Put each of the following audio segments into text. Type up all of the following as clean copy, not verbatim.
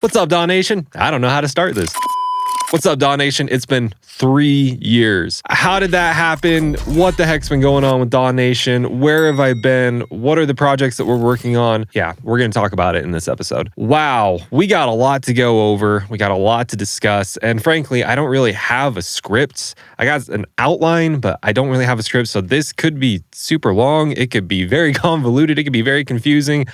What's up, DAW Nation? I don't know how to start this. What's up, DAW Nation? It's been 3 years. How did that happen? What the heck's been going on with DAW Nation? Where have I been? What are the projects that we're working on? Yeah, we're going to talk about it in this episode. Wow, we got a lot to go over. We got a lot to discuss. And frankly, I don't really have a script. I got an outline, but I don't really have a script. So this could be super long. It could be very convoluted. It could be very confusing.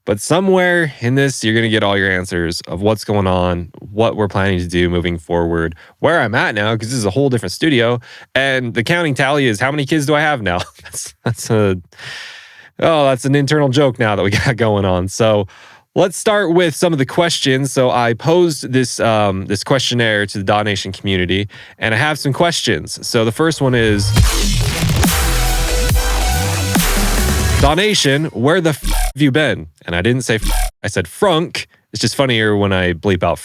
But somewhere in this, you're going to get all your answers of what's going on, what we're planning to do moving forward, where I'm at now, because this is a whole different studio. And the counting tally is how many kids do I have now? That's an internal joke now that we got going on. So let's start with some of the questions. So I posed this this questionnaire to the DAW Nation community, and I have some questions. So the first one is, DAW Nation, where the have you been? And I didn't say I said frunk. It's just funnier when I bleep out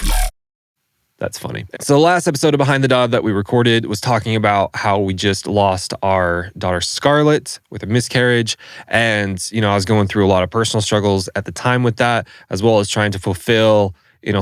That's funny. So the last episode of Behind the DAW that we recorded was talking about how we just lost our daughter Scarlett with a miscarriage. And, I was going through a lot of personal struggles at the time with that, as well as trying to fulfill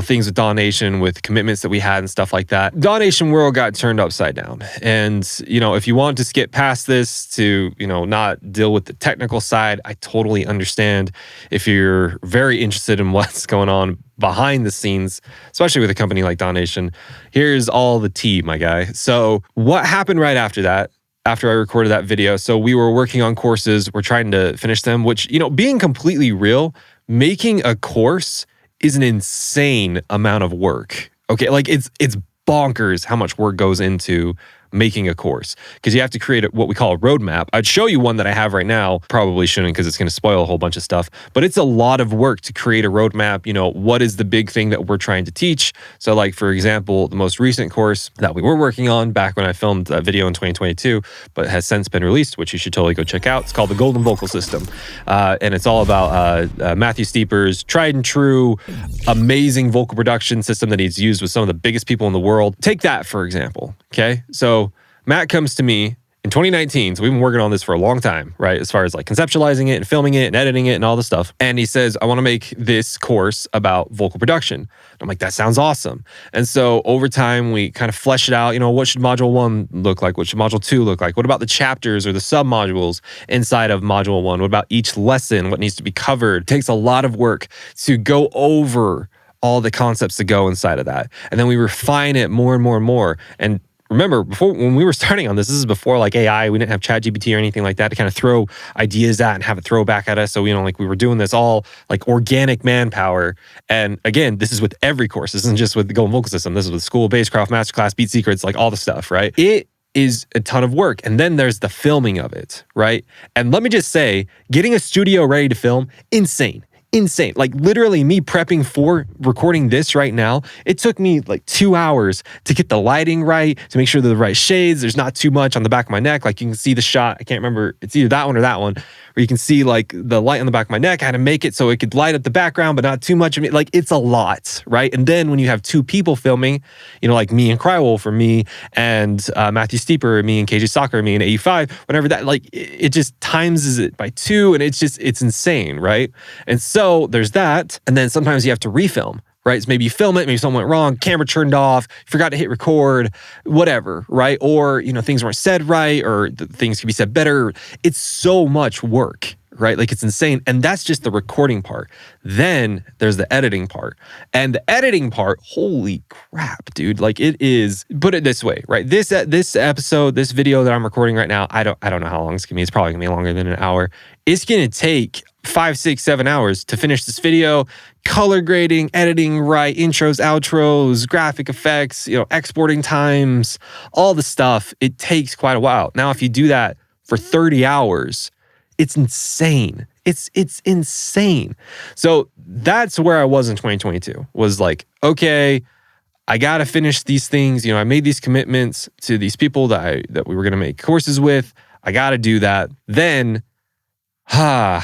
things with DAW Nation, with commitments that we had and stuff like that. DAW Nation world got turned upside down. And, if you want to skip past this to, not deal with the technical side, I totally understand. If you're very interested in what's going on behind the scenes, especially with a company like DAW Nation, here's all the tea, my guy. So what happened right after that? After I recorded that video. So we were working on courses. We're trying to finish them, which, being completely real, making a course is an insane amount of work. Okay, like it's bonkers how much work goes into making a course, because you have to create what we call a roadmap. I'd show you one that I have right now. Probably shouldn't, because it's going to spoil a whole bunch of stuff. But it's a lot of work to create a roadmap. What is the big thing that we're trying to teach? So like, for example, the most recent course that we were working on back when I filmed a video in 2022, but has since been released, which you should totally go check out. It's called the Golden Vocal System. And it's all about Matthew Steeper's tried and true, amazing vocal production system that he's used with some of the biggest people in the world. Take that, for example. Okay, so Matt comes to me in 2019, so we've been working on this for a long time, right? As far as like conceptualizing it and filming it and editing it and all the stuff. And he says, I want to make this course about vocal production. I'm like, that sounds awesome. And so over time, we kind of flesh it out. What should module 1 look like? What should module 2 look like? What about the chapters or the sub-modules inside of module 1? What about each lesson? What needs to be covered? It takes a lot of work to go over all the concepts that go inside of that. And then we refine it more and more and more. And remember, when we were starting on this is before like AI, we didn't have ChatGPT or anything like that to kind of throw ideas at and have it throw back at us. So, like we were doing this all like organic manpower. And again, this is with every course. This isn't just with the Golden Vocal System. This is with School, Basscraft, Masterclass, Beat Secrets, like all the stuff, right? It is a ton of work. And then there's the filming of it, right? And let me just say, getting a studio ready to film, insane. Like literally me prepping for recording this right now, it took me like 2 hours to get the lighting right, to make sure they're the right shades. There's not too much on the back of my neck. Like you can see the shot. I can't remember. It's either that one or that one, where you can see like the light on the back of my neck. I had to make it so it could light up the background, but not too much of it. Like it's a lot, right? And then when you have 2 people filming, like me and Crywolf, or me and Matthew Steeper, or me and KJ Soccer, or me and 85, whatever that, like it just times it by 2, and it's insane, right? And so there's that. And then sometimes you have to refilm, right? So maybe you film it, maybe something went wrong, camera turned off, forgot to hit record, whatever, right? Or, things weren't said right, or things could be said better. It's so much work, right? Like it's insane. And that's just the recording part. Then there's the editing part. And the editing part, holy crap, dude. Like it is, put it this way, right? This episode, this video that I'm recording right now, I don't know how long it's gonna be. It's probably gonna be longer than an hour. It's gonna take 5, 6, 7 hours to finish this video, color grading, editing right, intros, outros, graphic effects, exporting times, all the stuff. It takes quite a while. Now, if you do that for 30 hours, it's insane. It's insane. So that's where I was in 2022, was like, okay, I got to finish these things. I made these commitments to these people that we were going to make courses with. I got to do that. Then, whew.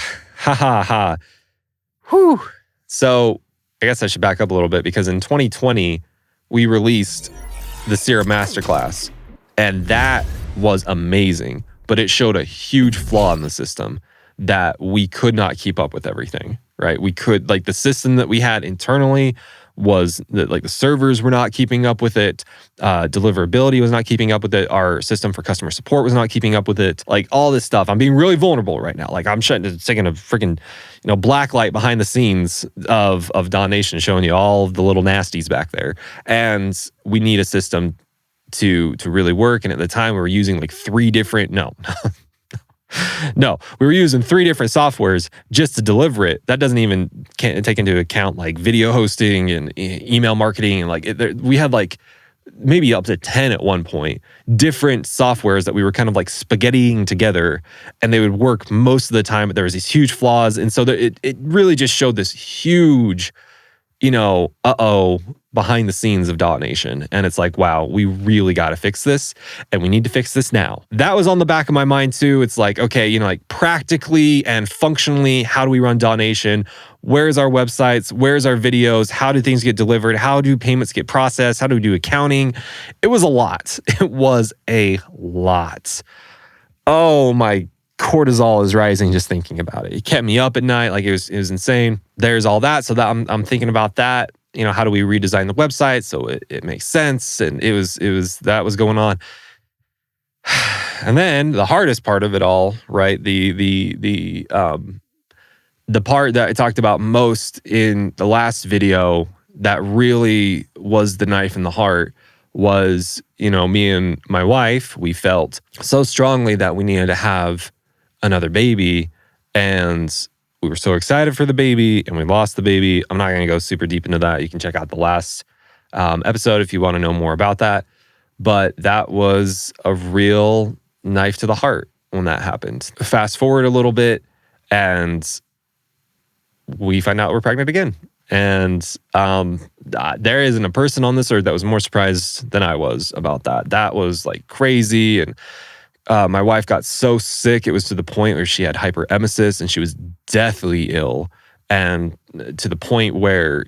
So I guess I should back up a little bit, because in 2020, we released the Sierra Masterclass, and that was amazing, but it showed a huge flaw in the system, that we could not keep up with everything, right? We could, like the system that we had internally was that like the servers were not keeping up with it. Deliverability was not keeping up with it. Our system for customer support was not keeping up with it. Like all this stuff. I'm being really vulnerable right now. Like I'm taking a freaking, black light behind the scenes of DAW Nation, showing you all of the little nasties back there. And we need a system to really work. And at the time we were using like we were using 3 different softwares just to deliver it. That doesn't even take into account like video hosting and email marketing. And we had like maybe up to 10 at one point, different softwares that we were kind of like spaghettiing together, and they would work most of the time, but there was these huge flaws. And so it really just showed this huge, behind the scenes of DAW Nation. And it's like, wow, we really got to fix this, and we need to fix this now. That was on the back of my mind too. It's like, okay, like practically and functionally, how do we run DAW Nation? Where's our websites? Where's our videos? How do things get delivered? How do payments get processed? How do we do accounting? It was a lot. It was a lot. Oh, my cortisol is rising just thinking about it. It kept me up at night. Like it was insane. There's all that. So that I'm thinking about that. How do we redesign the website so it makes sense? And it was that was going on. And then the hardest part of it all, right? The part that I talked about most in the last video that really was the knife in the heart was, me and my wife, we felt so strongly that we needed to have another baby, and we were so excited for the baby, and we lost the baby. I'm not going to go super deep into that. You can check out the last episode if you want to know more about that. But that was a real knife to the heart when that happened. Fast forward a little bit, and we find out we're pregnant again. And there isn't a person on this earth that was more surprised than I was about that. That was like crazy. And my wife got so sick, it was to the point where she had hyperemesis and she was deathly ill. And to the point where,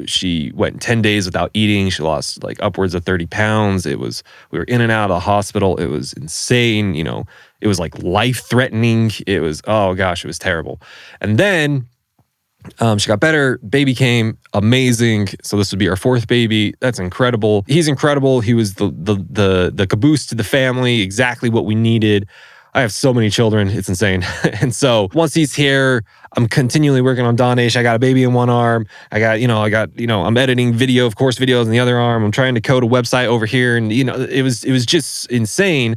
she went 10 days without eating. She lost like upwards of 30 pounds. We were in and out of the hospital. It was insane. It was like life-threatening. It was, oh gosh, it was terrible. And then she got better. Baby came, amazing. So this would be our 4th baby. That's incredible. He's incredible. He was the caboose to the family, exactly what we needed. I have so many children. It's insane. And so once he's here, I'm continually working on DAW Nation. I got a baby in one arm. I'm editing video, of course, videos in the other arm. I'm trying to code a website over here. And, it was just insane.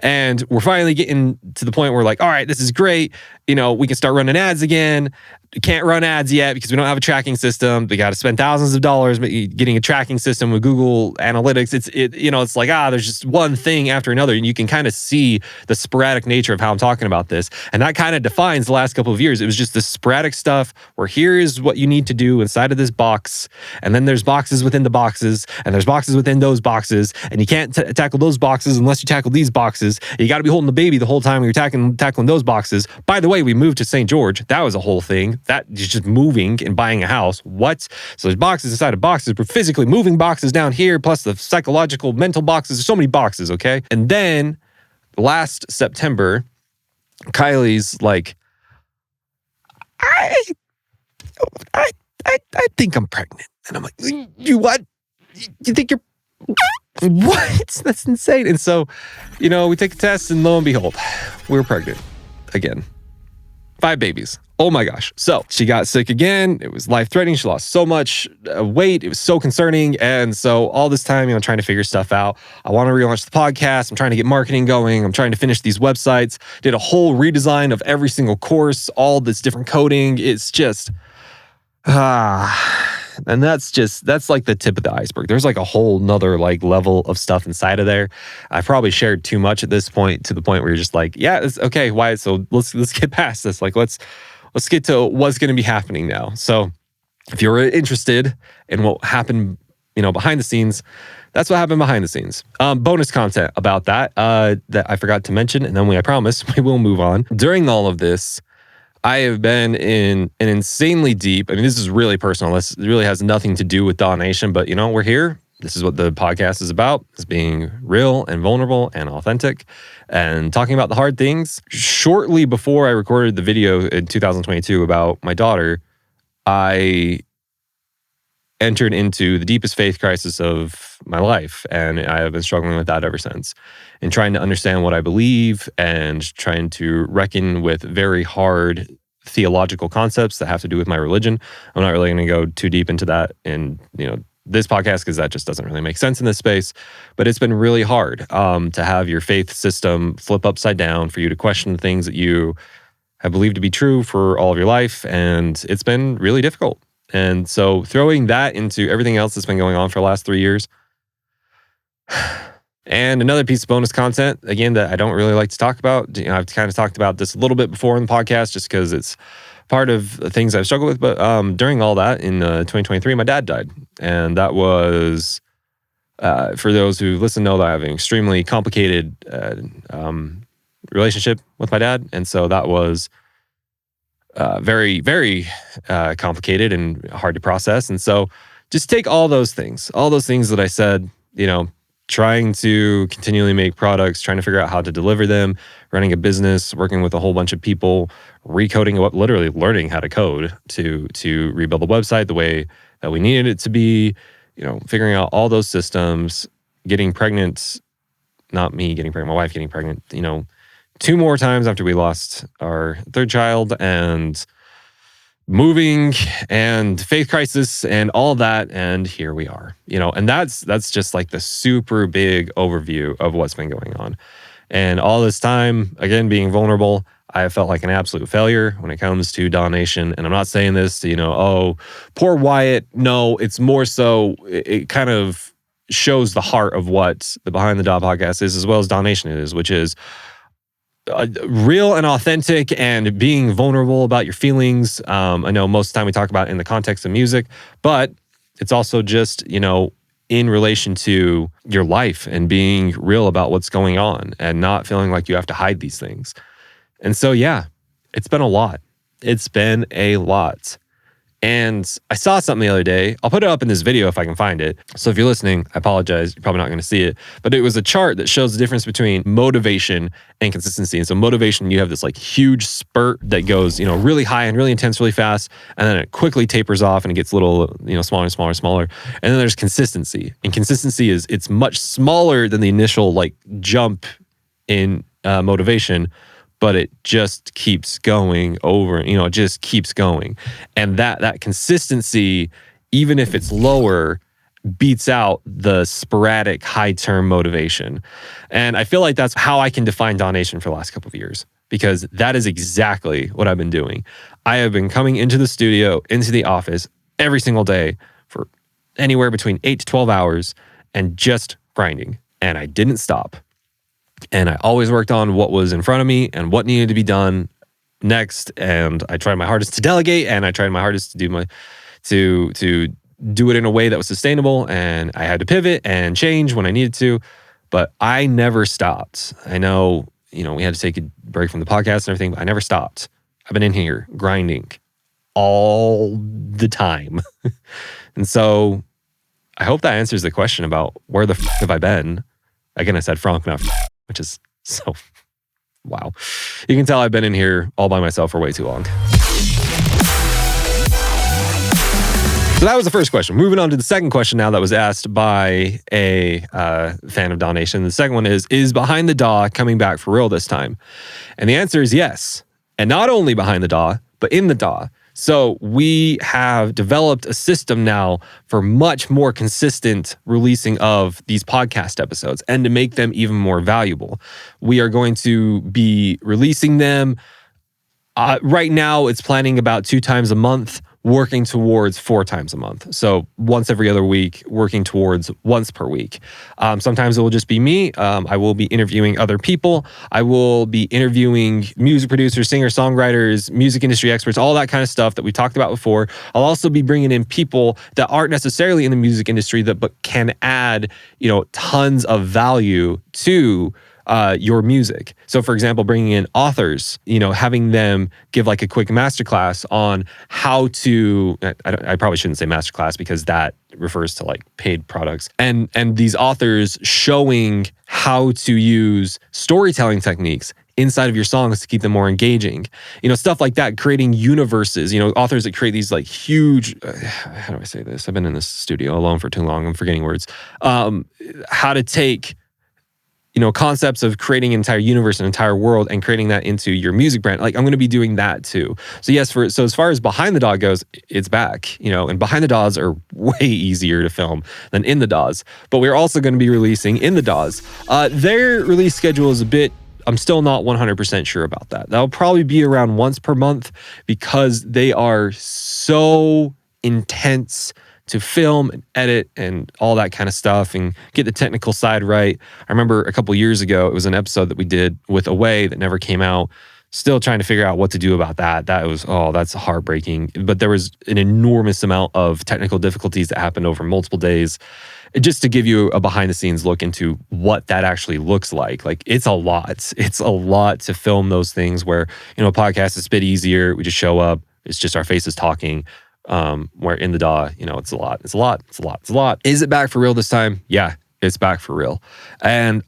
And we're finally getting to the point where like, all right, this is great. We can start running ads again. We can't run ads yet because we don't have a tracking system. We got to spend thousands of dollars getting a tracking system with Google Analytics. It's like, there's just one thing after another. And you can kind of see the sporadic nature of how I'm talking about this. And that kind of defines the last couple of years. It was just this sporadic stuff where here is what you need to do inside of this box. And then there's boxes within the boxes, and there's boxes within those boxes. And you can't tackle those boxes unless you tackle these boxes. You got to be holding the baby the whole time you're tackling those boxes. By the way, we moved to St. George. That was a whole thing. That is just moving and buying a house. What? So there's boxes inside of boxes. We're physically moving boxes down here, plus the psychological, mental boxes. There's so many boxes, okay? And then last September, Kylie's like, I think I'm pregnant. And I'm like, you what? You think you're... What? That's insane. And so, we take a test, and lo and behold, we were pregnant again. 5 babies. Oh my gosh. So she got sick again. It was life-threatening. She lost so much weight. It was so concerning. And so all this time, trying to figure stuff out. I want to relaunch the podcast. I'm trying to get marketing going. I'm trying to finish these websites. Did a whole redesign of every single course, all this different coding. It's just, and that's like the tip of the iceberg. There's like a whole nother like level of stuff inside of there. I probably shared too much at this point, to the point where you're just like, yeah, it's okay. Why? So let's get past this. Like, let's get to what's going to be happening now. So if you're interested in what happened, behind the scenes, that's what happened behind the scenes. Bonus content about that I forgot to mention. And then I promise we will move on. During all of this, I have been in an insanely deep, this is really personal. This really has nothing to do with DAW Nation, but we're here. This is what the podcast is about, is being real and vulnerable and authentic and talking about the hard things. Shortly before I recorded the video in 2022 about my daughter, I entered into the deepest faith crisis of my life. And I have been struggling with that ever since, and trying to understand what I believe and trying to reckon with very hard theological concepts that have to do with my religion. I'm not really going to go too deep into that in this podcast, because that just doesn't really make sense in this space. But it's been really hard to have your faith system flip upside down, for you to question the things that you have believed to be true for all of your life. And it's been really difficult. And so throwing that into everything else that's been going on for the last 3 years, and another piece of bonus content, again, that I don't really like to talk about. I've kind of talked about this a little bit before in the podcast, just because it's part of the things I've struggled with. But during all that, in 2023, my dad died. And that was, for those who listen, know that I have an extremely complicated relationship with my dad. And so that was very, very complicated and hard to process. And so just take all those things that I said, trying to continually make products, trying to figure out how to deliver them, running a business, working with a whole bunch of people, recoding, literally learning how to code to rebuild the website the way that we needed it to be, figuring out all those systems, getting pregnant, not me getting pregnant, my wife getting pregnant, 2 more times after we lost our 3rd child, and moving and faith crisis and all that. And here we are, and that's just like the super big overview of what's been going on. And all this time, again, being vulnerable, I have felt like an absolute failure when it comes to DAW Nation. And I'm not saying this to, oh, poor Wyatt. No, it's more so it kind of shows the heart of what the Behind the DAW podcast is, as well as DAW Nation is, which is real and authentic, and being vulnerable about your feelings. I know most of the time we talk about it in the context of music, but it's also just, in relation to your life and being real about what's going on and not feeling like you have to hide these things. And so, yeah, it's been a lot. It's been a lot. And I saw something the other day. I'll put it up in this video if I can find it. So if you're listening, I apologize. You're probably not going to see it. But it was a chart that shows the difference between motivation and consistency. And so motivation, you have this like huge spurt that goes, really high and really intense, really fast. And then it quickly tapers off and it gets a little, smaller and smaller and smaller. And then there's consistency. And consistency it's much smaller than the initial like jump in motivation, but it just keeps going over, it just keeps going. And that consistency, even if it's lower, beats out the sporadic high-term motivation. And I feel like that's how I can define DAW Nation for the last couple of years, because that is exactly what I've been doing. I have been coming into the studio, into the office every single day for anywhere between 8 to 12 hours and just grinding. And I didn't stop. And I always worked on what was in front of me and what needed to be done next. And I tried my hardest to delegate, and I tried my hardest to do it in a way that was sustainable. And I had to pivot and change when I needed to, but I never stopped. I know, we had to take a break from the podcast and everything, but I never stopped. I've been in here grinding all the time. And so I hope that answers the question about where the have I been? Again, I said frunk, not which is so, wow. You can tell I've been in here all by myself for way too long. So that was the first question. Moving on to the second question now that was asked by a fan of DAW Nation. The second one is Behind the DAW coming back for real this time? And the answer is yes. And not only behind the DAW, but in the DAW. So we have developed a system now for much more consistent releasing of these podcast episodes, and to make them even more valuable. We are going to be releasing them. Right now, it's planning about 2 times a month, working towards 4 times a month. So once every other week, working towards once per week. Sometimes it will just be me. I will be interviewing other people. I will be interviewing music producers, singers, songwriters, music industry experts, all that kind of stuff that we talked about before. I'll also be bringing in people that aren't necessarily in the music industry but can add, tons of value to your music. So for example, bringing in authors, having them give like a quick masterclass on how to, I probably shouldn't say masterclass because that refers to like paid products, and these authors showing how to use storytelling techniques inside of your songs to keep them more engaging. Stuff like that, creating universes, authors that create these like huge, how do I say this? I've been in this studio alone for too long. I'm forgetting words. How to take concepts of creating an entire universe, an entire world, and creating that into your music brand. Like, I'm going to be doing that too. So yes, so as far as Behind the DAW goes, it's back, and Behind the DAWs are way easier to film than In the DAWs. But we're also going to be releasing In the DAWs. Their release schedule is I'm still not 100% sure about that. That'll probably be around once per month because they are so intense to film and edit and all that kind of stuff and get the technical side right. I remember a couple years ago, it was an episode that we did with Away that never came out. Still trying to figure out what to do about that. That's heartbreaking. But there was an enormous amount of technical difficulties that happened over multiple days. Just to give you a behind the scenes look into what that actually looks like. Like, it's a lot. It's a lot to film those things where, a podcast is a bit easier. We just show up. It's just our faces talking. Where In the DAW, it's a lot. Is it back for real this time? Yeah, it's back for real. And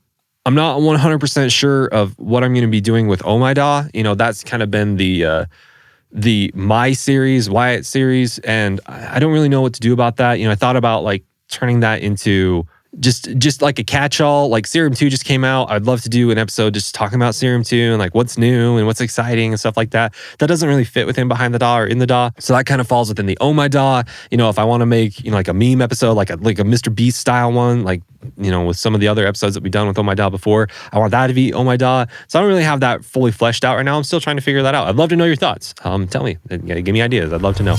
I'm not 100% sure of what I'm going to be doing with Oh My DAW. That's kind of been the My series, Wyatt series, and I don't really know what to do about that. I thought about like turning that into just like a catch-all. Like Serum 2 just came out. I'd love to do an episode just talking about Serum 2 and like what's new and what's exciting and stuff like that. That doesn't really fit within Behind the DAW or In the DAW. So that kind of falls within the Oh My DAW. If I want to make, like a meme episode, like a Mr. Beast style one, like, with some of the other episodes that we've done with Oh My DAW before, I want that to be Oh My DAW. So I don't really have that fully fleshed out right now. I'm still trying to figure that out. I'd love to know your thoughts. Tell me, give me ideas. I'd love to know.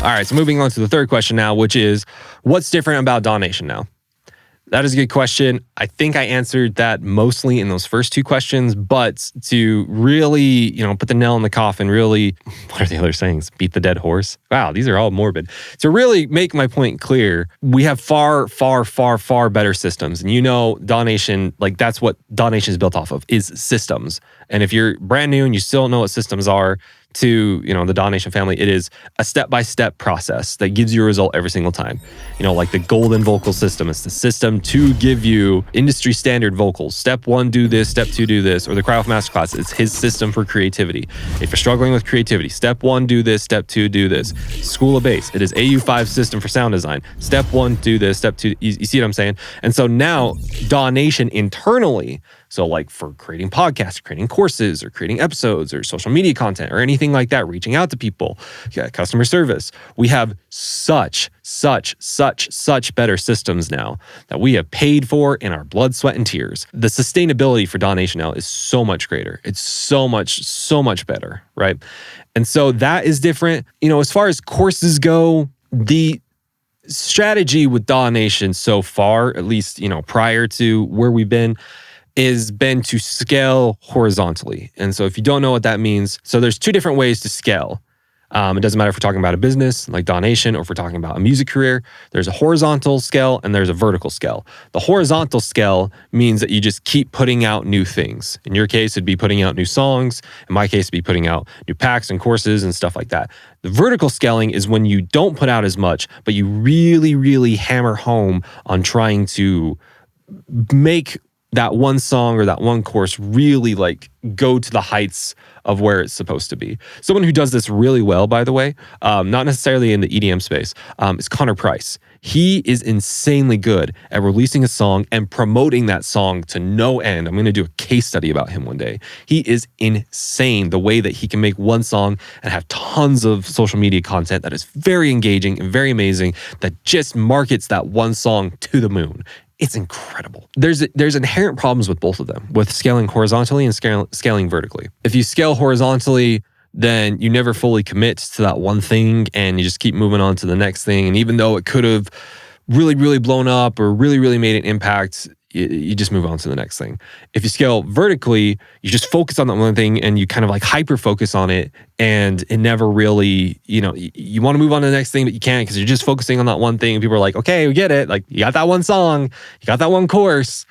All right, so moving on to the third question now, which is, what's different about DAW Nation now? That is a good question. I think I answered that mostly in those first two questions, but to really, put the nail in the coffin, really, what are the other sayings? Beat the dead horse? Wow, these are all morbid. To really make my point clear, we have far, far, far, far better systems. And DAW Nation, like that's what DAW Nation is built off of, is systems. And if you're brand new and you still don't know what systems are, to the DAW Nation family, it is a step-by-step process that gives you a result every single time. Like the golden vocal system, it's the system to give you industry standard vocals. Step 1, do this. Step 2, do this. Or the Cry Wolf Masterclass, it's his system for creativity. If you're struggling with creativity, step 1, do this. Step 2, do this. School of Bass, it is AU5 system for sound design. Step 1, do this. Step 2, you see what I'm saying? And so now DAW Nation internally, so like for creating podcasts, creating courses, or creating episodes, or social media content, or anything like that, reaching out to people, customer service, we have such better systems now that we have paid for in our blood, sweat, and tears. The sustainability for DAW Nation now is so much greater. It's so much better, right? And so that is different. As far as courses go, the strategy with DAW Nation so far, at least, prior to where we've been to scale horizontally. And so if you don't know what that means, so there's two different ways to scale. It doesn't matter if we're talking about a business like DAW Nation or if we're talking about a music career. There's a horizontal scale and there's a vertical scale. The horizontal scale means that you just keep putting out new things. In your case, it'd be putting out new songs. In my case, it'd be putting out new packs and courses and stuff like that. The vertical scaling is when you don't put out as much, but you really, really hammer home on trying to make that one song or that one course really like go to the heights of where it's supposed to be. Someone who does this really well, by the way, not necessarily in the EDM space, is Connor Price. He is insanely good at releasing a song and promoting that song to no end. I'm going to do a case study about him one day. He is insane the way that he can make one song and have tons of social media content that is very engaging and very amazing that just markets that one song to the moon. It's incredible. There's inherent problems with both of them, with scaling horizontally and scaling vertically. If you scale horizontally, then you never fully commit to that one thing and you just keep moving on to the next thing. And even though it could have really, really blown up or really, really made an impact, you just move on to the next thing. If you scale vertically, you just focus on that one thing and you kind of like hyper focus on it, and it never really, you want to move on to the next thing, but you can't because you're just focusing on that one thing. And people are like, okay, we get it. Like, you got that one song, you got that one course.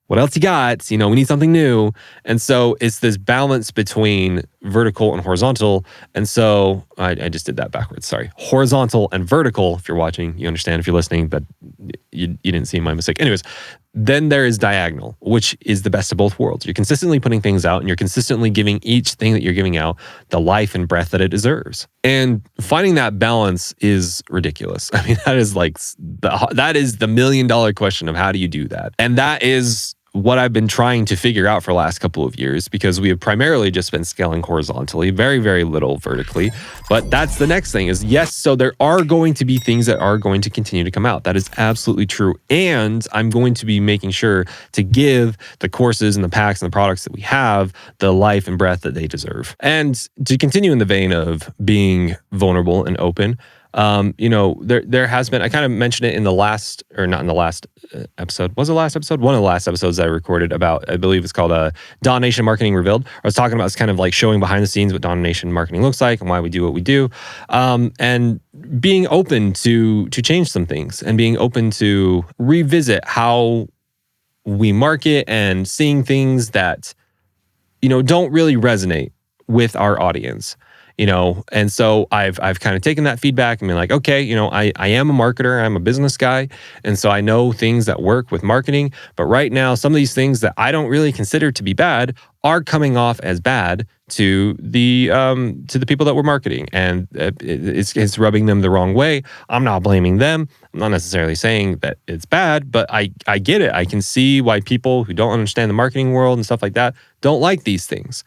What else you got? We need something new. And so it's this balance between vertical and horizontal. And so I just did that backwards. Sorry. Horizontal and vertical. If you're watching, you understand. If you're listening, but you didn't see my mistake. Anyways, Then there is diagonal, which is the best of both worlds. You're consistently putting things out and you're consistently giving each thing that you're giving out the life and breath that it deserves. And finding that balance is ridiculous. I mean, that is like that is the $1 million question of how do you do that? And that is what I've been trying to figure out for the last couple of years, because we have primarily just been scaling horizontally, very, very little vertically. But that's the next thing is, yes, so there are going to be things that are going to continue to come out. That is absolutely true. And I'm going to be making sure to give the courses and the packs and the products that we have the life and breath that they deserve. And to continue in the vein of being vulnerable and open, there has been, I kind of mentioned it in the last, or not in the last episode. Was it the last episode? One of the last episodes I recorded about, I believe it's called DAW Nation Marketing Revealed. I was talking about it's kind of like showing behind the scenes what DAW Nation marketing looks like and why we do what we do. And being open to change some things and being open to revisit how we market and seeing things that, don't really resonate with our audience. And so I've kind of taken that feedback and been like, okay, I am a marketer, I'm a business guy. And so I know things that work with marketing, but right now, some of these things that I don't really consider to be bad are coming off as bad to the people that we're marketing. And it's rubbing them the wrong way. I'm not blaming them. I'm not necessarily saying that it's bad, but I get it. I can see why people who don't understand the marketing world and stuff like that don't like these things.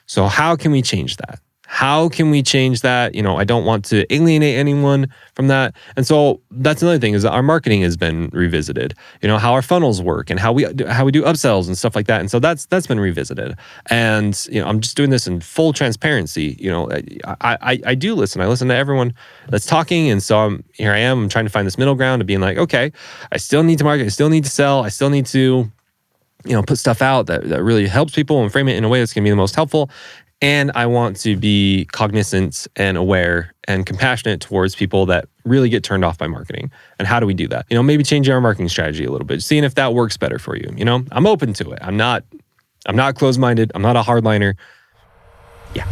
So how can we change that? How can we change that? I don't want to alienate anyone from that. And so that's another thing is that our marketing has been revisited, how our funnels work and how we do upsells and stuff like that. And so that's been revisited. And, I'm just doing this in full transparency. I do listen. I listen to everyone that's talking. And so here I am, I'm trying to find this middle ground of being like, okay, I still need to market. I still need to sell. I still need to, put stuff out that really helps people and frame it in a way that's going to be the most helpful. And I want to be cognizant and aware and compassionate towards people that really get turned off by marketing. And how do we do that? Maybe changing our marketing strategy a little bit, seeing if that works better for you. I'm open to it. I'm not closed-minded. I'm not a hardliner. Yeah.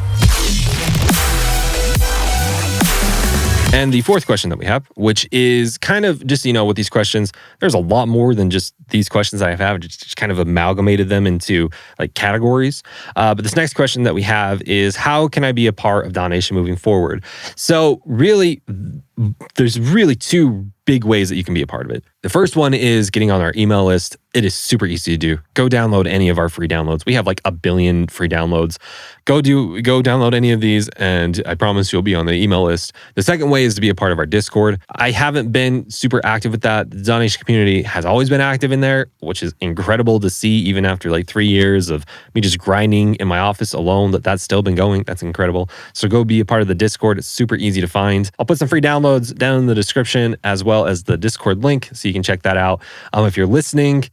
And the fourth question that we have, which is kind of just, with these questions, there's a lot more than just these questions I have. Just kind of amalgamated them into like categories. But this next question that we have is, how can I be a part of DAW Nation moving forward? So really, there's really two big ways that you can be a part of it. The first one is getting on our email list. It is super easy to do. Go download any of our free downloads. We have like 1 billion free downloads. Go download any of these, and I promise you'll be on the email list. The second way is to be a part of our Discord. I haven't been super active with that. The DAW Nation community has always been active in there, which is incredible to see even after like 3 years of me just grinding in my office alone, that's still been going. That's incredible. So go be a part of the Discord. It's super easy to find. I'll put some free downloads down in the description as well as the Discord link so you can check that out. If you're listening,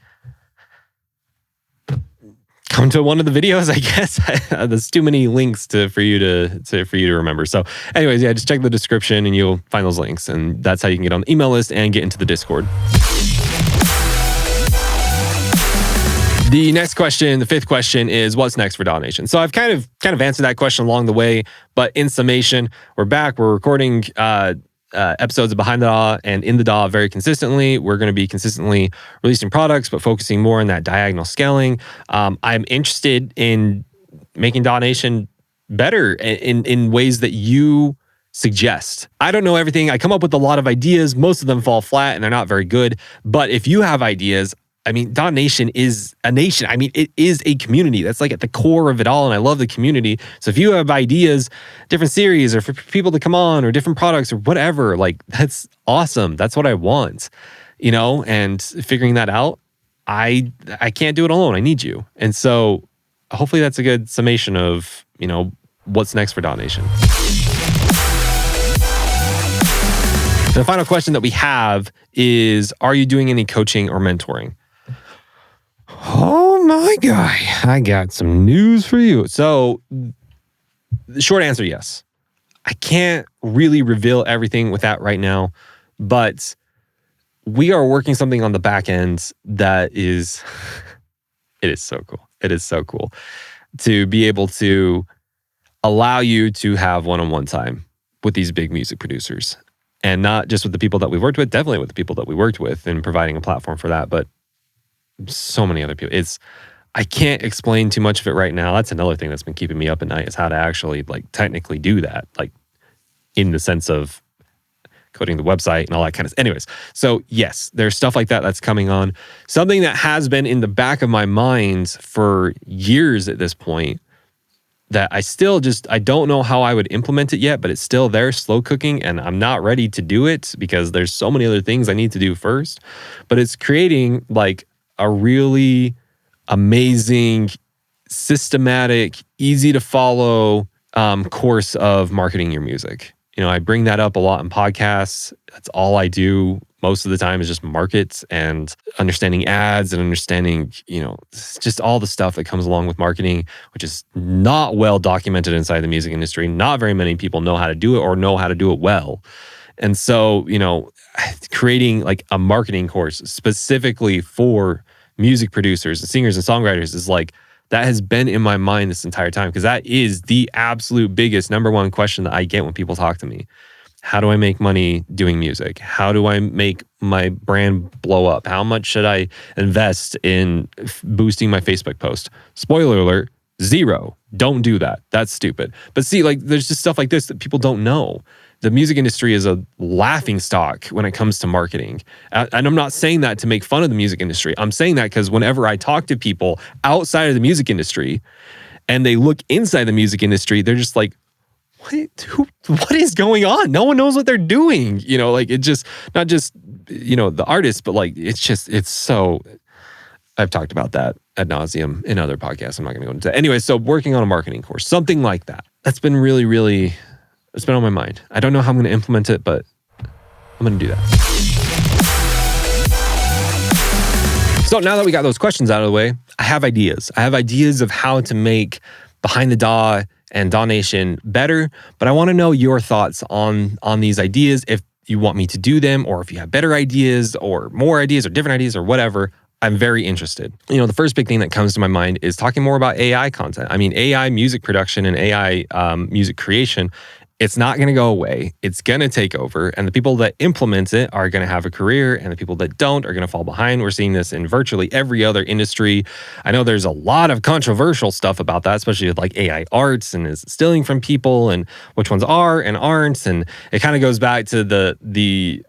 come to one of the videos, I guess. There's too many links for you to remember. So anyways, yeah, just check the description and you'll find those links. And that's how you can get on the email list and get into the Discord. The next question, the fifth question, is what's next for DAW Nation? So I've kind of answered that question along the way, but in summation, we're back. We're recording episodes of Behind the DAW and in the DAW very consistently. We're going to be consistently releasing products, but focusing more on that diagonal scaling. I'm interested in making DAW Nation better in ways that you suggest. I don't know everything. I come up with a lot of ideas. Most of them fall flat and they're not very good. But if you have ideas, DAW Nation is a nation. It is a community. That's like at the core of it all. And I love the community. So if you have ideas, different series or for people to come on or different products or whatever, that's awesome. That's what I want, and figuring that out, I can't do it alone. I need you. And so hopefully that's a good summation of, what's next for DAW Nation. The final question that we have is, are you doing any coaching or mentoring? Oh my guy, I got some news for you. So the short answer, yes. I can't really reveal everything with that right now, but we are working something on the back end that is, it is so cool. It is so cool to be able to allow you to have one-on-one time with these big music producers. And not just with the people that we've worked with, definitely with the people that we worked with and providing a platform for that, but so many other people. I can't explain too much of it right now. That's another thing that's been keeping me up at night, is how to actually like technically do that, like in the sense of coding the website and all that kind of. Anyways, so yes, there's stuff like that that's coming on. Something that has been in the back of my mind for years at this point, that I don't know how I would implement it yet, but it's still there, slow cooking, and I'm not ready to do it because there's so many other things I need to do first. But it's creating like a really amazing, systematic, easy to follow course of marketing your music. You know, I bring that up a lot in podcasts. That's all I do most of the time, is just markets and understanding ads and understanding, you know, just all the stuff that comes along with marketing, which is not well documented inside the music industry. Not very many people know how to do it or know how to do it well. And so, you know, creating like a marketing course specifically for music producers and singers and songwriters is like, that has been in my mind this entire time, because that is the absolute biggest number one question that I get when people talk to me. How do I make money doing music? How do I make my brand blow up? How much should I invest in boosting my Facebook post? Spoiler alert, 0. Don't do that. That's stupid. But see, like, there's just stuff like this that people don't know. The music industry is a laughingstock when it comes to marketing. And I'm not saying that to make fun of the music industry. I'm saying that because whenever I talk to people outside of the music industry and they look inside the music industry, they're just like, what is going on? No one knows what they're doing. You know, like, it just, not just, you know, the artists, but like, it's so, I've talked about that ad nauseum in other podcasts. I'm not going to go into that. Anyway, so working on a marketing course, something like that. That's been really, really, it's been on my mind. I don't know how I'm going to implement it, but I'm going to do that. So now that we got those questions out of the way, I have ideas. I have ideas of how to make Behind the DAW and DAW Nation better, but I want to know your thoughts on these ideas. If you want me to do them, or if you have better ideas or more ideas or different ideas or whatever, I'm very interested. You know, the first big thing that comes to my mind is talking more about AI content. I mean, AI music production and AI music creation, it's not going to go away. It's going to take over. And the people that implement it are going to have a career, and the people that don't are going to fall behind. We're seeing this in virtually every other industry. I know there's a lot of controversial stuff about that, especially with like AI arts and is it stealing from people and which ones are and aren't. And it kind of goes back to the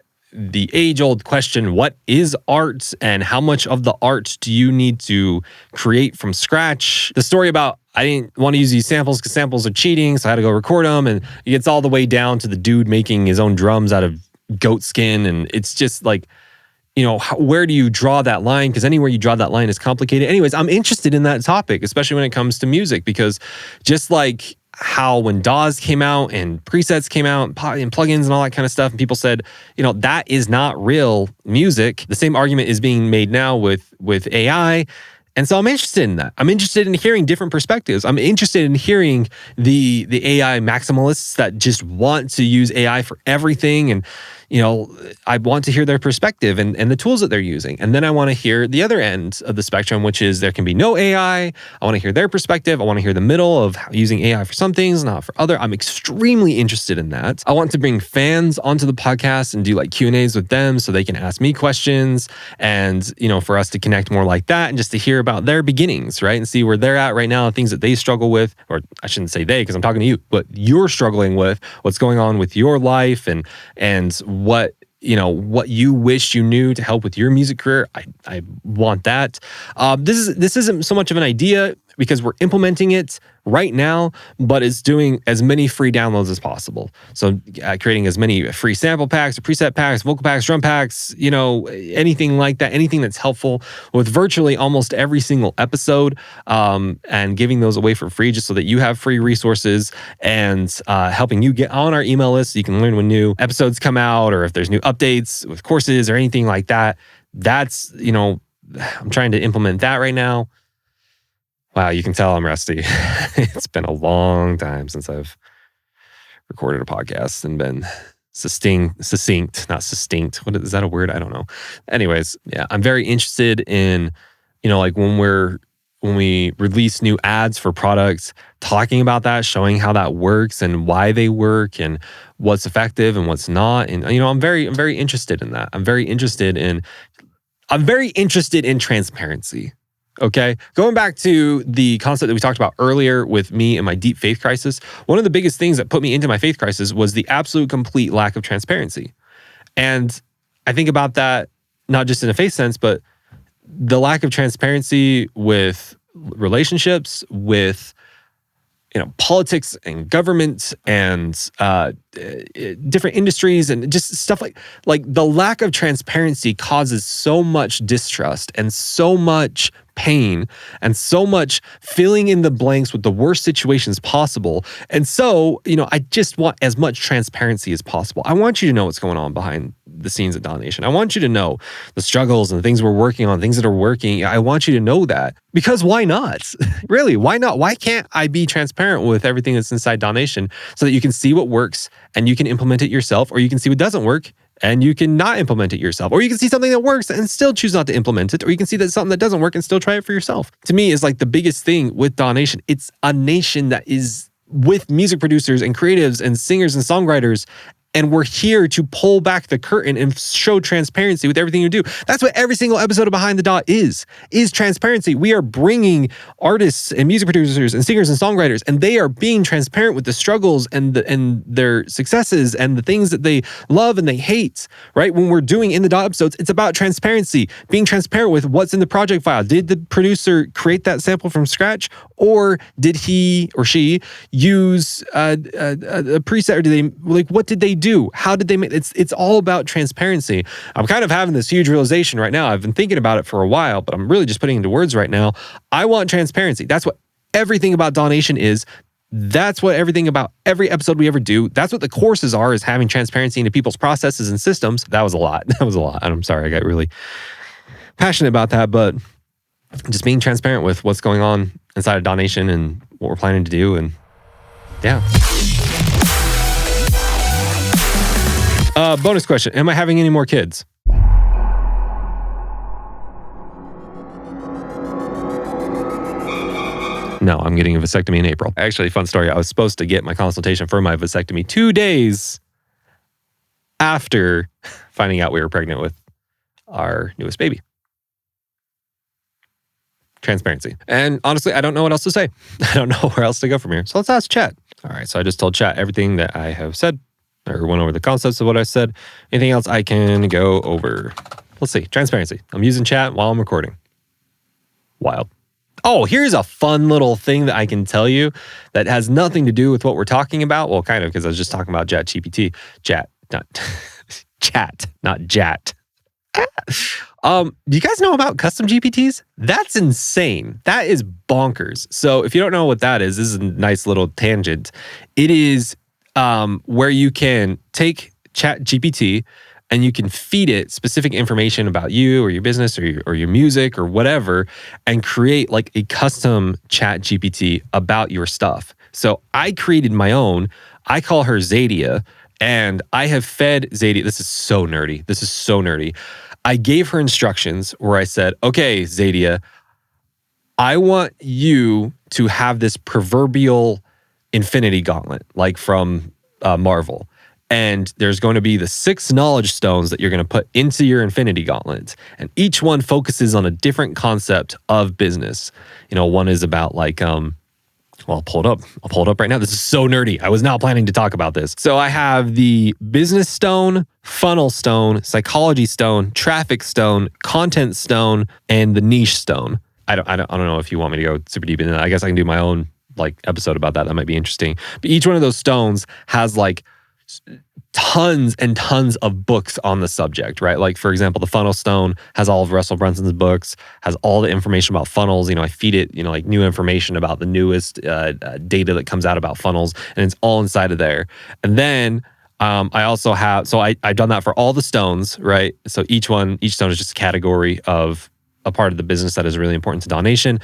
age-old question, what is art and how much of the art do you need to create from scratch? The story about, I didn't want to use these samples because samples are cheating, so I had to go record them, and it gets all the way down to the dude making his own drums out of goat skin, and it's just like, you know, where do you draw that line? Because anywhere you draw that line is complicated. Anyways, I'm interested in that topic, especially when it comes to music, because just like how when DAWs came out and presets came out and plugins and all that kind of stuff, and people said, you know, that is not real music. The same argument is being made now with AI. And so I'm interested in that. I'm interested in hearing different perspectives. I'm interested in hearing the AI maximalists that just want to use AI for everything. And, you know, I want to hear their perspective and the tools that they're using. And then I want to hear the other end of the spectrum, which is there can be no AI. I want to hear their perspective. I want to hear the middle of using AI for some things, not for other. I'm extremely interested in that. I want to bring fans onto the podcast and do like Q&As with them so they can ask me questions, and, you know, for us to connect more like that, and just to hear about their beginnings, right? And see where they're at right now, things that they struggle with, or I shouldn't say they, because I'm talking to you, but you're struggling with, what's going on with your life, and what, you know, what you wish you knew to help with your music career. I want that. This isn't so much of an idea because we're implementing it right now, but it's doing as many free downloads as possible. So creating as many free sample packs, or preset packs, vocal packs, drum packs, you know, anything like that, anything that's helpful with virtually almost every single episode, and giving those away for free just so that you have free resources, and helping you get on our email list so you can learn when new episodes come out, or if there's new updates with courses or anything like that. That's, you know, I'm trying to implement that right now. Wow, you can tell I'm rusty. It's been a long time since I've recorded a podcast and been succinct, not succinct. What is that a word? I don't know. Anyways, yeah, I'm very interested in, you know, like when we release new ads for products, talking about that, showing how that works and why they work and what's effective and what's not. And, you know, I'm very interested in that. I'm very interested in I'm very interested in transparency. Okay. Going back to the concept that we talked about earlier with me and my deep faith crisis, one of the biggest things that put me into my faith crisis was the absolute complete lack of transparency. And I think about that not just in a faith sense, but the lack of transparency with relationships, with politics and government and different industries and just stuff like the lack of transparency causes so much distrust and so much pain and so much filling in the blanks with the worst situations possible. And so, I just want as much transparency as possible. I want you to know what's going on behind the scenes at DAW Nation. I want you to know the struggles and the things we're working on, things that are working. I want you to know that, because why not? Really, why not? Why can't I be transparent with everything that's inside DAW Nation so that you can see what works and you can implement it yourself, or you can see what doesn't work and you can not implement it yourself, or you can see something that works and still choose not to implement it, or you can see that something that doesn't work and still try it for yourself. To me, is like the biggest thing with DAW Nation. It's a nation that is with music producers and creatives and singers and songwriters. And we're here to pull back the curtain and show transparency with everything you do. That's what every single episode of Behind the DAW is transparency. We are bringing artists and music producers and singers and songwriters, and they are being transparent with the struggles and their successes and the things that they love and they hate, right? When we're doing In the DAW episodes, it's about transparency, being transparent with what's in the project file. Did the producer create that sample from scratch, or did he or she use a preset, or did they, what did they do? How did they make it's all about transparency. I'm kind of having this huge realization right now. I've been thinking about it for a while, but I'm really just putting it into words right now. I want transparency. That's what everything about DAW Nation is. That's what everything about every episode we ever do. That's what the courses are, is having transparency into people's processes and systems. That was a lot. I'm sorry, I got really passionate about that, but just being transparent with what's going on inside of DAW Nation and what we're planning to do. And yeah. Bonus question. Am I having any more kids? No, I'm getting a vasectomy in April. Actually, fun story. I was supposed to get my consultation for my vasectomy 2 days after finding out we were pregnant with our newest baby. Transparency. And honestly, I don't know what else to say. I don't know where else to go from here. So let's ask chat. All right. So I just told chat everything that I have said, or went over the concepts of what I said. Anything else I can go over? Let's see. Transparency. I'm using chat while I'm recording. Wild. Oh, here's a fun little thing that I can tell you that has nothing to do with what we're talking about. Well, kind of, because I was just talking about ChatGPT. Chat, not chat, not JAT. Do you guys know about custom GPTs? That's insane. That is bonkers. So if you don't know what that is, this is a nice little tangent. It is where you can take ChatGPT and you can feed it specific information about you or your business or your music or whatever, and create like a custom ChatGPT about your stuff. So I created my own. I call her Zadia, and I have fed Zadia. This is so nerdy. I gave her instructions where I said, okay, Zadia, I want you to have this proverbial Infinity Gauntlet, like from Marvel. And there's going to be the 6 knowledge stones that you're going to put into your Infinity Gauntlet. And each one focuses on a different concept of business. One is about like, well, I'll pull it up right now. This is so nerdy. I was not planning to talk about this. So I have the business stone, funnel stone, psychology stone, traffic stone, content stone, and the niche stone. I don't know if you want me to go super deep into that. I guess I can do my own like episode about that. That might be interesting. But each one of those stones has like tons and tons of books on the subject, right? Like, for example, the funnel stone has all of Russell Brunson's books, has all the information about funnels. I feed it, like new information about the newest data that comes out about funnels, and it's all inside of there. And then I also have, so I've done that for all the stones, right? So each stone is just a category of a part of the business that is really important to DAW Nation.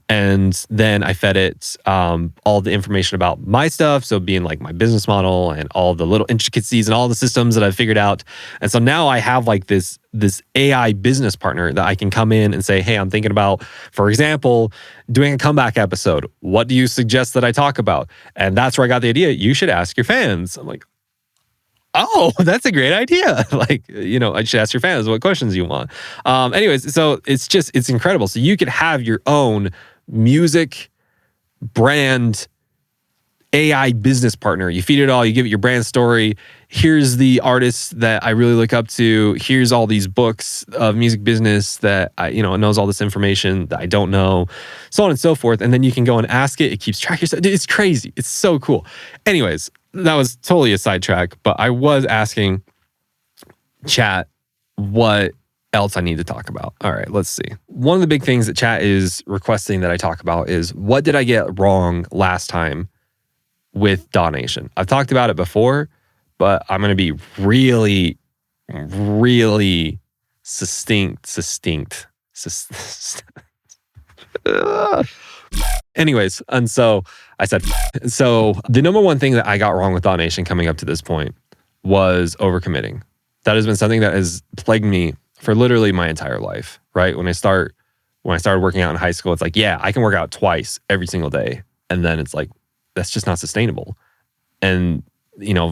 And then I fed it all the information about my stuff, so being like my business model and all the little intricacies and all the systems that I've figured out. And so now I have like this AI business partner that I can come in and say, hey, I'm thinking about, for example, doing a comeback episode. What do you suggest that I talk about? And that's where I got the idea. You should ask your fans. I'm like, Oh, that's a great idea. Like, I should ask your fans what questions you want. Anyways, so it's incredible. So you could have your own music brand AI business partner. You feed it all, you give it your brand story. Here's the artists that I really look up to. Here's all these books of music business that it knows all this information that I don't know, so on and so forth. And then you can go and ask it. It keeps track of your stuff. Dude, it's crazy. It's so cool. Anyways, that was totally a sidetrack, but I was asking chat what else I need to talk about. All right, let's see. One of the big things that chat is requesting that I talk about is, what did I get wrong last time with DAW Nation? I've talked about it before, but I'm going to be really, really succinct. Anyways, and so I said, so the number one thing that I got wrong with DAW Nation coming up to this point was overcommitting. That has been something that has plagued me for literally my entire life, right? When I started working out in high school, it's like, yeah, I can work out twice every single day. And then it's like, that's just not sustainable. And,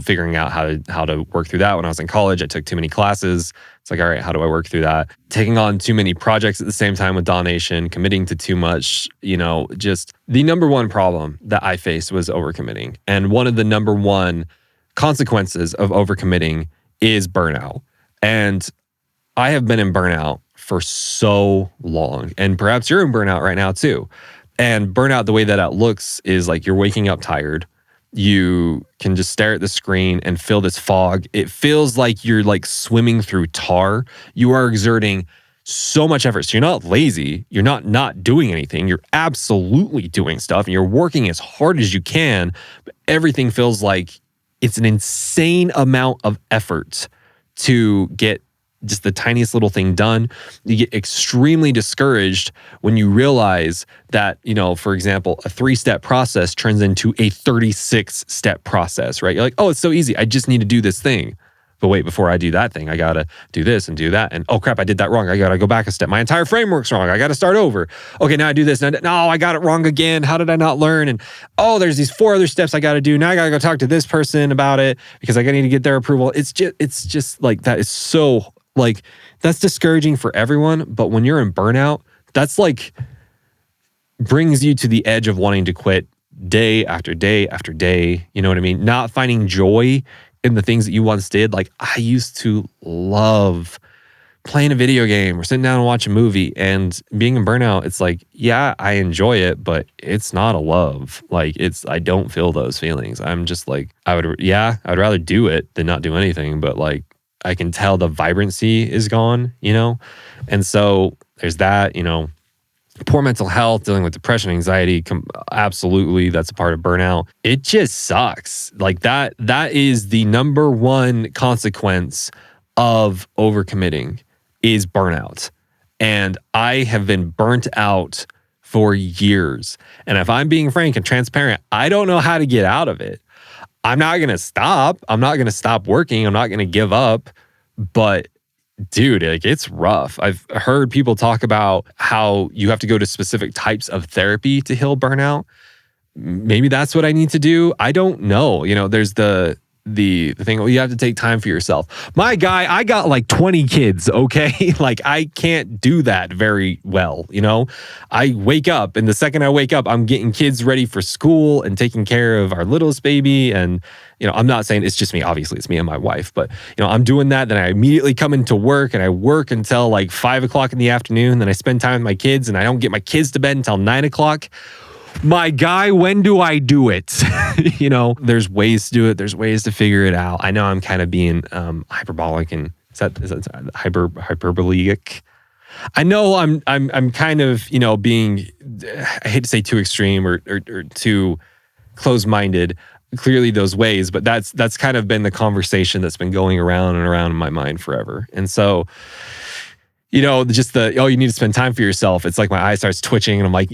figuring out how to work through that. When I was in college, I took too many classes. It's like, all right, how do I work through that? Taking on too many projects at the same time with DAW Nation, committing to too much, just the number one problem that I faced was overcommitting. And one of the number one consequences of overcommitting is burnout. And I have been in burnout for so long. And perhaps you're in burnout right now too. And burnout, the way that it looks is like you're waking up tired. You can just stare at the screen and feel this fog. It feels like you're like swimming through tar. You are exerting so much effort. So you're not lazy. You're not doing anything. You're absolutely doing stuff. And you're working as hard as you can. But everything feels like it's an insane amount of effort to get just the tiniest little thing done. You get extremely discouraged when you realize that, for example, a 3-step process turns into a 36-step process, right? You're like, oh, it's so easy. I just need to do this thing. But wait, before I do that thing, I got to do this and do that. And oh crap, I did that wrong. I got to go back a step. My entire framework's wrong. I got to start over. Okay, now I do this. No, I got it wrong again. How did I not learn? And oh, there's these 4 other steps I got to do. Now I got to go talk to this person about it because I need to get their approval. It's just like, that is so like, that's discouraging for everyone. But when you're in burnout, that's like brings you to the edge of wanting to quit day after day after day. You know what I mean? Not finding joy in the things that you once did. Like, I used to love playing a video game or sitting down and watching a movie, and being in burnout, it's like, yeah, I enjoy it, but it's not a love. Like, I don't feel those feelings. I'm just like, I'd rather do it than not do anything. But like, I can tell the vibrancy is gone, And so there's that, poor mental health, dealing with depression, anxiety, absolutely, that's a part of burnout. It just sucks. Like that is the number one consequence of overcommitting is burnout. And I have been burnt out for years. And if I'm being frank and transparent, I don't know how to get out of it. I'm not going to stop. I'm not going to stop working. I'm not going to give up. But dude, like, it's rough. I've heard people talk about how you have to go to specific types of therapy to heal burnout. Maybe that's what I need to do. I don't know. There's the thing, you have to take time for yourself. My guy, I got like 20 kids, okay? Like, I can't do that very well, I wake up, and the second I wake up, I'm getting kids ready for school and taking care of our littlest baby. And, I'm not saying it's just me. Obviously, it's me and my wife. But, I'm doing that. Then I immediately come into work, and I work until like 5 o'clock in the afternoon. Then I spend time with my kids, and I don't get my kids to bed until 9 o'clock. My guy, when do I do it? There's ways to do it. There's ways to figure it out. I know I'm kind of being hyperbolic, and is that hyperbolic? I know I'm kind of, being, I hate to say too extreme or too close-minded, clearly those ways, but that's kind of been the conversation that's been going around and around in my mind forever. And so, just you need to spend time for yourself. It's like my eye starts twitching, and I'm like,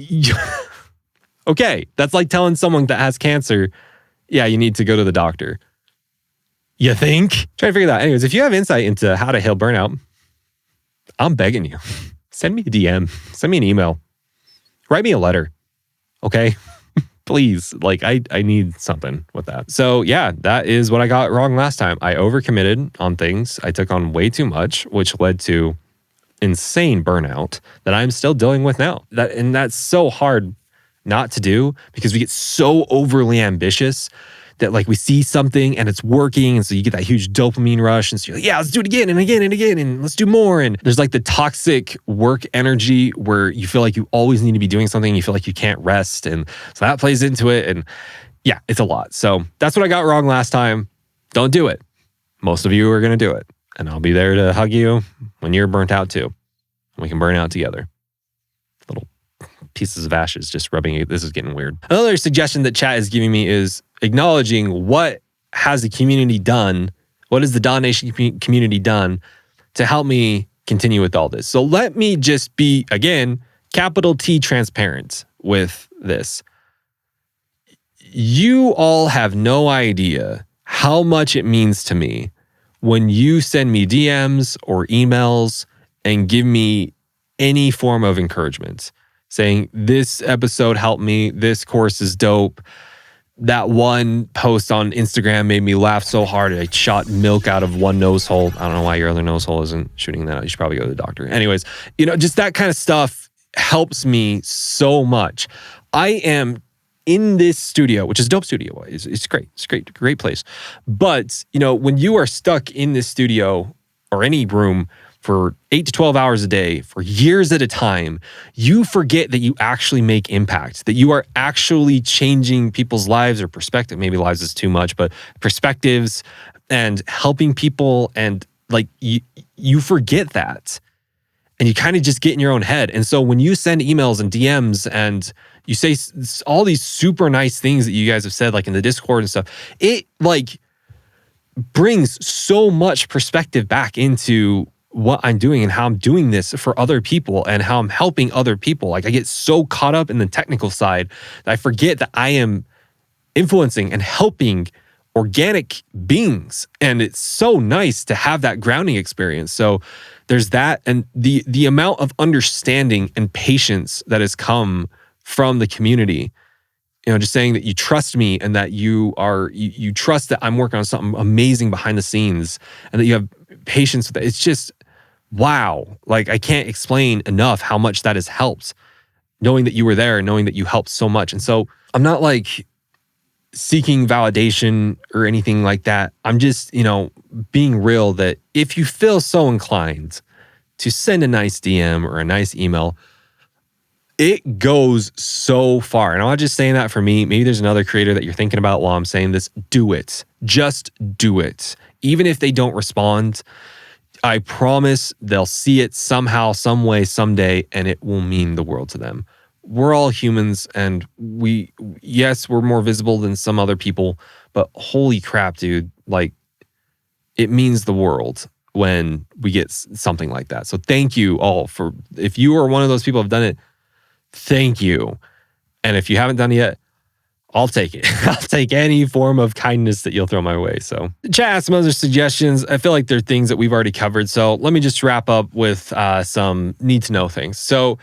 okay, that's like telling someone that has cancer, yeah, you need to go to the doctor. You think? Try to figure that out. Anyways, if you have insight into how to heal burnout, I'm begging you. Send me a DM. Send me an email. Write me a letter. Okay? Please, like I need something with that. So yeah, that is what I got wrong last time. I overcommitted on things. I took on way too much, which led to insane burnout that I'm still dealing with now. That's so hard not to do because we get so overly ambitious that like we see something and it's working, and so you get that huge dopamine rush, and so you're like, yeah, let's do it again and again and again, and let's do more. And there's like the toxic work energy where you feel like you always need to be doing something, you feel like you can't rest, and so that plays into it. And yeah, it's a lot. So that's what I got wrong last time. Don't do it. Most of you are going to do it, and I'll be there to hug you when you're burnt out too. We can burn out together. Little pieces of ashes just rubbing it. This is getting weird. Another suggestion that chat is giving me is acknowledging what has the community done, what has the DAW Nation community done to help me continue with all this. So let me just be, again, capital T transparent with this. You all have no idea how much it means to me when you send me DMs or emails and give me any form of encouragement, saying this episode helped me, this course is dope, that one post on Instagram made me laugh so hard I shot milk out of one nose hole. I don't know why your other nose hole isn't shooting that out. You should probably go to the doctor. Anyways, just that kind of stuff helps me so much. I am in this studio, which is a dope studio. It's great. It's a great place. But, when you are stuck in this studio or any room for 8 to 12 hours a day, for years at a time, you forget that you actually make impact, that you are actually changing people's lives or perspective. Maybe lives is too much, but perspectives and helping people. And like you forget that. And you kind of just get in your own head. And so when you send emails and DMs and you say all these super nice things that you guys have said, like in the Discord and stuff, it like brings so much perspective back into what I'm doing and how I'm doing this for other people and how I'm helping other people. Like I get so caught up in the technical side that I forget that I am influencing and helping organic beings. And it's so nice to have that grounding experience. So there's that. And the amount of understanding and patience that has come from the community, just saying that you trust me and that you trust that I'm working on something amazing behind the scenes and that you have patience with it. It's just, wow. Like I can't explain enough how much that has helped, knowing that you were there and knowing that you helped so much. And so I'm not like seeking validation or anything like that. I'm just, being real that if you feel so inclined to send a nice DM or a nice email, it goes so far. And I'm not just saying that for me. Maybe there's another creator that you're thinking about while I'm saying this. Do it. Just do it. Even if they don't respond, I promise they'll see it somehow, some way, someday, and it will mean the world to them. We're all humans, and we're more visible than some other people, but holy crap, dude, like it means the world when we get something like that. So thank you all if you are one of those people who have done it, thank you. And if you haven't done it yet, I'll take it. I'll take any form of kindness that you'll throw my way. So chat has some other suggestions. I feel like they're things that we've already covered. So let me just wrap up with some need to know things. So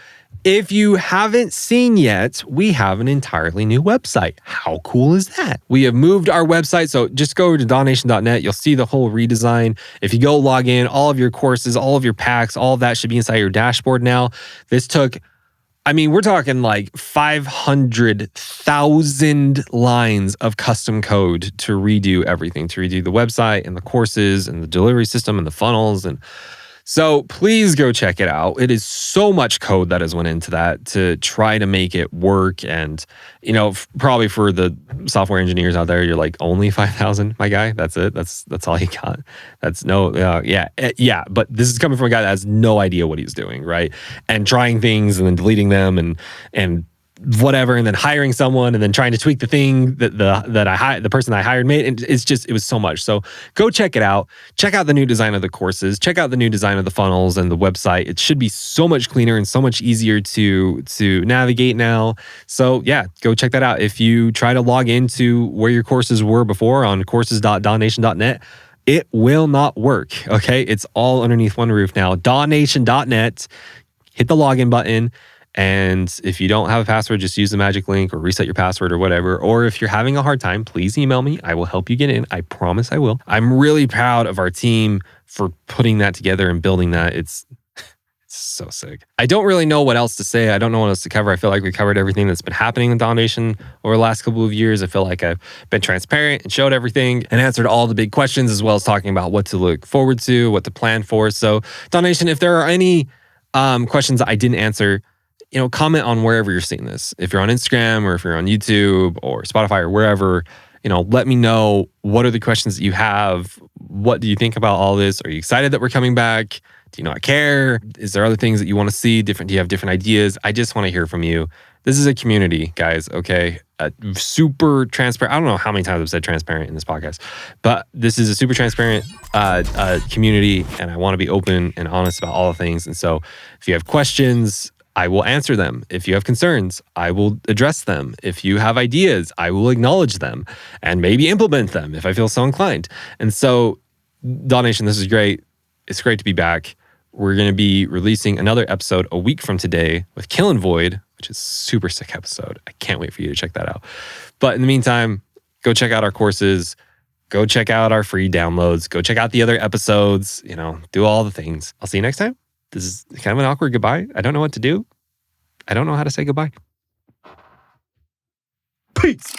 if you haven't seen yet, we have an entirely new website. How cool is that? We have moved our website. So just go over to dawnation.net. You'll see the whole redesign. If you go log in, all of your courses, all of your packs, all of that should be inside your dashboard now. This took, we're talking like 500,000 lines of custom code to redo everything, to redo the website and the courses and the delivery system and the funnels. And so please go check it out. It is so much code that has went into that to try to make it work. And, probably for the software engineers out there, you're like, only 5,000, my guy? That's it? That's all you got? That's yeah. But this is coming from a guy that has no idea what he's doing, right? And trying things and then deleting them and whatever, and then hiring someone and then trying to tweak the thing that the person I hired made. And it was so much. So go check it out. Check out the new design of the courses. Check out the new design of the funnels and the website. It should be so much cleaner and so much easier to navigate now. So yeah, go check that out. If you try to log into where your courses were before on courses.dawnation.net, it will not work. Okay. It's all underneath one roof now. dawnation.net. Hit the login button. And if you don't have a password, just use the magic link or reset your password or whatever. Or if you're having a hard time, please email me. I will help you get in. I promise I will. I'm really proud of our team for putting that together and building that. It's so sick. I don't really know what else to say. I don't know what else to cover. I feel like we covered everything that's been happening in DAW Nation over the last couple of years. I feel like I've been transparent and showed everything and answered all the big questions, as well as talking about what to look forward to, what to plan for. So DAW Nation, if there are any questions that I didn't answer, comment on wherever you're seeing this. If you're on Instagram or if you're on YouTube or Spotify or wherever, let me know, what are the questions that you have? What do you think about all this? Are you excited that we're coming back? Do you not care? Is there other things that you want to see? Do you have different ideas? I just want to hear from you. This is a community, guys, okay? Super transparent. I don't know how many times I've said transparent in this podcast, but this is a super transparent community, and I want to be open and honest about all the things. And so if you have questions, I will answer them. If you have concerns, I will address them. If you have ideas, I will acknowledge them and maybe implement them if I feel so inclined. And so, DAW Nation, this is great. It's great to be back. We're going to be releasing another episode a week from today with Killin' Void, which is a super sick episode. I can't wait for you to check that out. But in the meantime, go check out our courses. Go check out our free downloads. Go check out the other episodes. Do all the things. I'll see you next time. This is kind of an awkward goodbye. I don't know what to do. I don't know how to say goodbye. Peace.